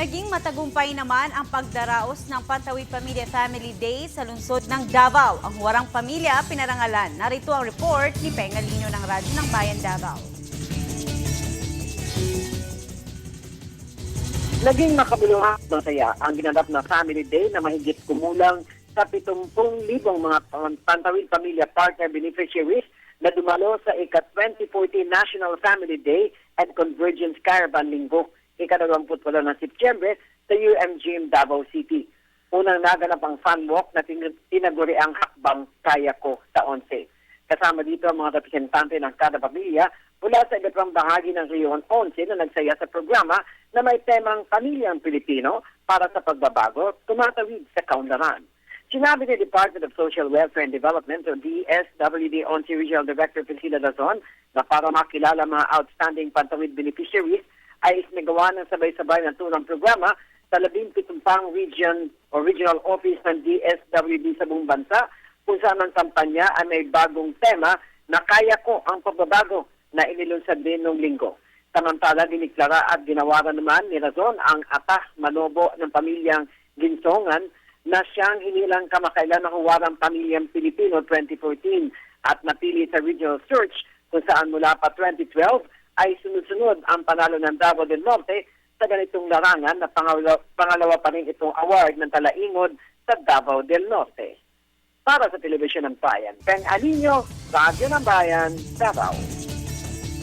Naging matagumpay naman ang pagdaraos ng Pantawid Pamilya Family Day sa lungsod ng Davao. Ang huwarang pamilya pinarangalan. Narito ang report ni Penga Lino ng Radyo ng Bayan Davao. Naging makabuluhan at masaya ang ginanap na Family Day na mahigit kumulang sa 70,000 mga Pantawid Pamilya Partner Beneficiaries na dumalo sa ika-2040 National Family Day and Convergence Caravan Linggo, ika-28 ng Setyembre sa UMGM Davao City. Unang naganap ang fun walk na tinaguri ang Hakbang Kaya Ko sa 11. Kasama dito ang mga representante ng kada pamilya mula sa iba't ibang bahagi ng Rehiyon 11 na nagsaya sa programa na may temang Pamilyang Pilipino para sa pagbabago, tumatawid sa kaunlaran. Sinabi ni Department of Social Welfare and Development o DSWD 11 Regional Director Priscilla Dazon na para makilala mga outstanding Pantawid beneficiaries ay isinagawa ng sabay-sabay na turang programa sa 17 pang region o regional office ng DSWD sa buong bansa kung saan ang kampanya ay may bagong tema na kaya ko ang pagbabago na inilunsad din noong linggo. Samantala, diniklara at ginawaran naman ni Razon ang atah manobo ng pamilyang Ginsongan na siyang inilang kamakailan ng huwarang pamilyang Pilipino 2014 at napili sa regional search kung saan mula pa 2012 ay sunod-sunod ang panalo ng Davao del Norte sa ganitong larangan na pangalawa pa rin itong award ng Talaingod sa Davao del Norte. Para sa Telebisyon ng Bayan, Peng Alino, Radyo ng Bayan, Davao.